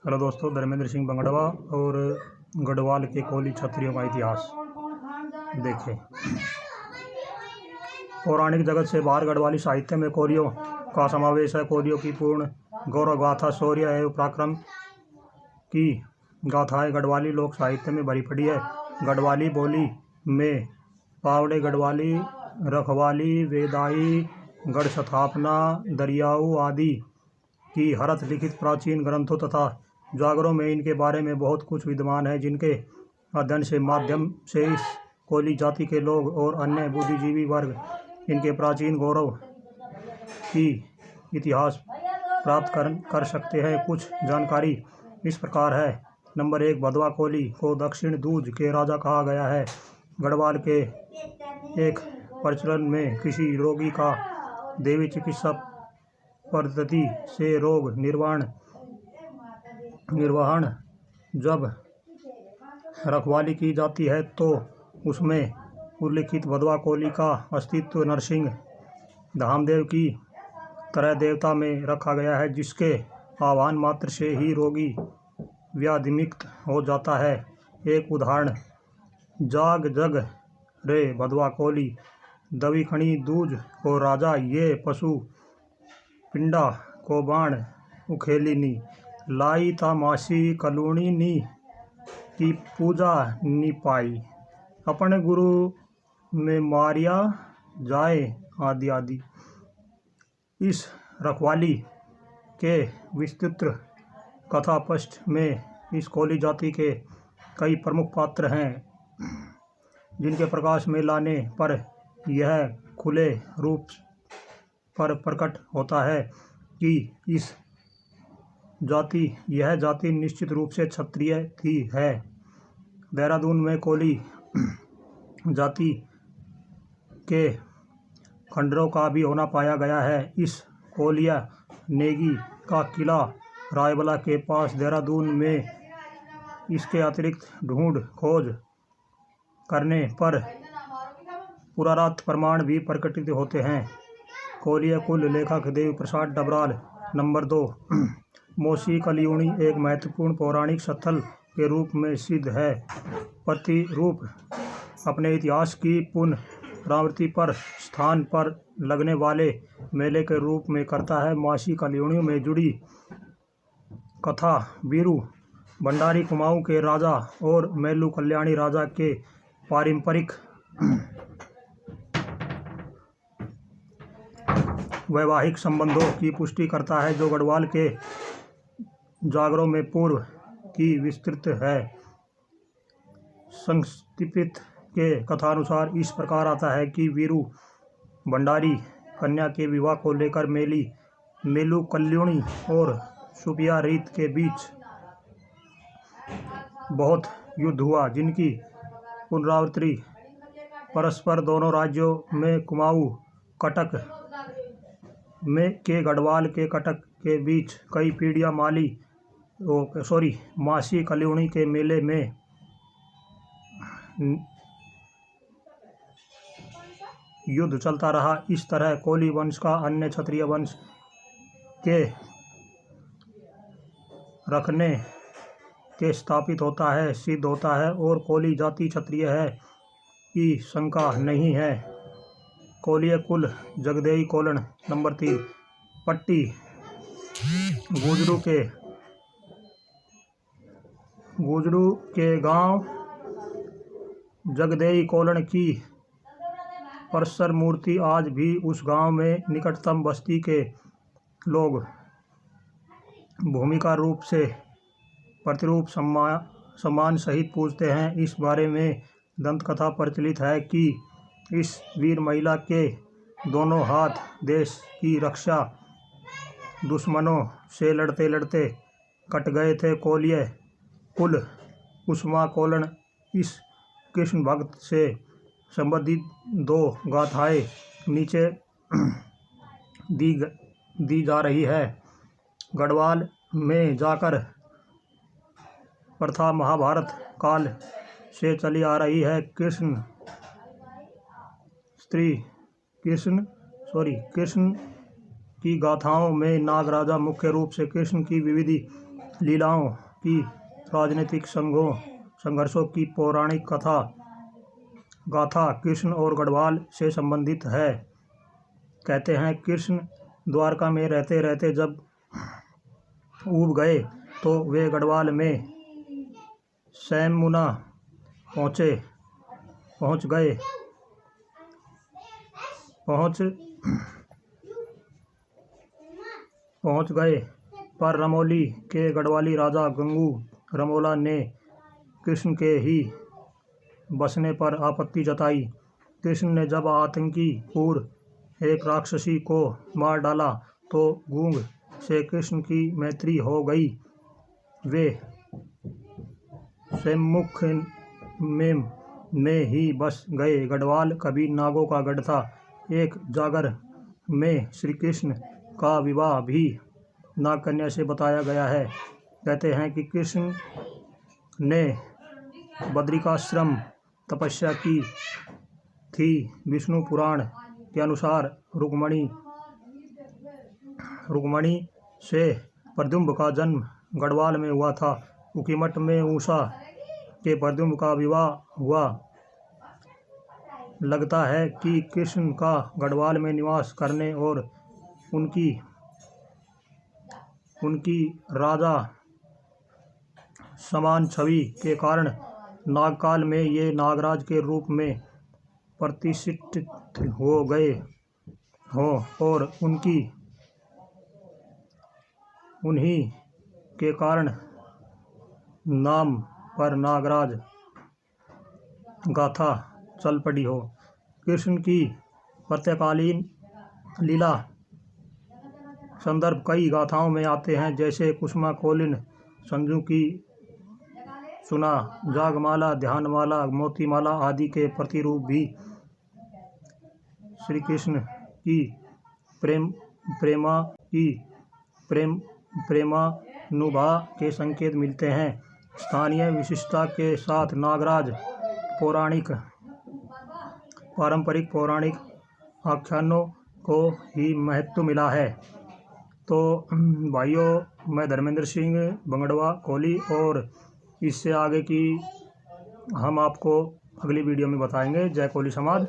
Hello दोस्तों, धर्मेंद्र सिंह बंगड़वा और गढ़वाल के कोली क्षत्रियों का इतिहास देखें। पौराणिक जगत से बाहर गढ़वाली साहित्य में कोलियों का समावेश है। कोलियों की पूर्ण गौरव गाथा, शौर्य एवं पराक्रम की गाथाएं गढ़वाली लोक साहित्य में भरी पड़ी है। गढ़वाली बोली में पावड़े गढ़वाली, रखवाली, वेदाई, गढ़ स्थापना, दरियाऊ आदि की हरत लिखित प्राचीन ग्रंथों तथा जागरों में इनके बारे में बहुत कुछ विद्यमान है, जिनके अध्ययन से माध्यम से इस कोली जाति के लोग और अन्य बुद्धिजीवी वर्ग इनके प्राचीन गौरव की इतिहास प्राप्त कर सकते हैं। कुछ जानकारी इस प्रकार है। नंबर 1, भदवा कोली को दक्षिण दूज के राजा कहा गया है। गढ़वाल के एक प्रचलन में किसी रोगी का देवी चिकित्सा पद्धति से रोग निर्वहन जब रखवाली की जाती है तो उसमें उल्लिखित भदवा कोली का अस्तित्व नरसिंह धामदेव की तरह देवता में रखा गया है, जिसके आह्वान मात्र से ही रोगी व्याधिमुक्त हो जाता है। एक उदाहरण, जाग जग रे भदवा कोली दविखणी दूज को राजा, ये पशु पिंडा को बाण उखेली नी लाई ता मासी कलूणी नी की पूजा नी पाई, अपने गुरु में मारिया जाए आदि आदि। इस रखवाली के विस्तृत कथा पृष्ठ में इस कोली जाति के कई प्रमुख पात्र हैं, जिनके प्रकाश में लाने पर यह खुले रूप पर प्रकट होता है कि यह जाति निश्चित रूप से क्षत्रिय थी है। देहरादून में कोली जाति के खंडरों का भी होना पाया गया है। इस कोलिया नेगी का किला रायबला के पास देहरादून में इसके अतिरिक्त ढूंढ खोज करने पर पुरातत्व प्रमाण भी प्रकटित होते हैं। कोलिया कुल लेखक देवी प्रसाद डबराल। नंबर 2, मोसी कलियुणी एक महत्वपूर्ण पौराणिक स्थल के रूप में सिद्ध है। प्रतिरूप अपने इतिहास की पुनरावृत्ति पर स्थान पर लगने वाले मेले के रूप में करता है। मोसी कलियुणी में जुड़ी कथा वीरू भंडारी कुमाऊं के राजा और मेलू कल्याणी राजा के पारंपरिक वैवाहिक संबंधों की पुष्टि करता है, जो गढ़वाल के जागरों में पूर्व की विस्तृत है। संक्षिप्त के कथानुसार इस प्रकार आता है कि वीरू भंडारी कन्या के विवाह को लेकर मेलू कल्याणी और सुपिया रीत के बीच बहुत युद्ध हुआ, जिनकी पुनरावृत्ति परस्पर दोनों राज्यों में कुमाऊं कटक के गढ़वाल के कटक के बीच कई पीढ़ियां मासी कलियुणी के मेले में युद्ध चलता रहा। इस तरह कोली वंश का अन्य क्षत्रिय वंश के रखने के स्थापित सिद्ध होता है और कोली जाति क्षत्रिय है की शंका नहीं है। कोलिया कुल जगदेई कोलन। नंबर 3, पट्टी गुजरू के गांव जगदेई कोलन की परसर मूर्ति आज भी उस गांव में निकटतम बस्ती के लोग भूमिका रूप से प्रतिरूप सम्मान सहित पूजते हैं। इस बारे में दंत कथा प्रचलित है कि इस वीर महिला के दोनों हाथ देश की रक्षा दुश्मनों से लड़ते लड़ते कट गए थे। कोलिया कुल उस्मा कोलन इस कृष्ण भक्त से संबंधित 2 गाथाएं नीचे दी जा रही है। गढ़वाल में जाकर प्रथा महाभारत काल से चली आ रही है। कृष्ण की गाथाओं में नाग राजा मुख्य रूप से कृष्ण की विविध लीलाओं की, राजनीतिक संघर्षों की पौराणिक कथा गाथा कृष्ण और गढ़वाल से संबंधित है। कहते हैं कृष्ण द्वारका में रहते रहते जब ऊब गए तो वे गढ़वाल में सैमुना पहुँच गए पर रमौली के गढ़वाली राजा गंगू रमौला ने कृष्ण के ही बसने पर आपत्ति जताई। कृष्ण ने जब आतंकी पूर्व एक राक्षसी को मार डाला तो गूंग से कृष्ण की मैत्री हो गई। वे सम्मुख में ही बस गए। गढ़वाल कभी नागों का गढ़ था। एक जागर में श्री कृष्ण का विवाह भी नागकन्या से बताया गया है। कहते हैं कि कृष्ण ने बद्रिकाश्रम तपस्या की थी। विष्णु पुराण के अनुसार रुक्मणी से प्रद्युम्न का जन्म गढ़वाल में हुआ था। उकीमठ में उषा के प्रद्युम्न का विवाह हुआ। लगता है कि कृष्ण का गढ़वाल में निवास करने और उनकी राजा समान छवि के कारण नागकाल में ये नागराज के रूप में प्रतिष्ठित हो गए हों और उन्हीं के कारण नाम पर नागराज गाथा चल पड़ी हो। कृष्ण की प्रत्यकालीन लीला संदर्भ कई गाथाओं में आते हैं, जैसे कुसुमा कोलिन, संजू की सुना, जागमाला, ध्यानमाला, मोतीमाला आदि के प्रतिरूप भी श्री कृष्ण की प्रेमानुभा के संकेत मिलते हैं। स्थानीय विशिष्टता के साथ नागराज पारंपरिक पौराणिक आख्यानों को ही महत्व मिला है। तो भाइयों, मैं धर्मेंद्र सिंह बंगड़वा कोली, और इससे आगे की हम आपको अगली वीडियो में बताएंगे। जय कोली समाज।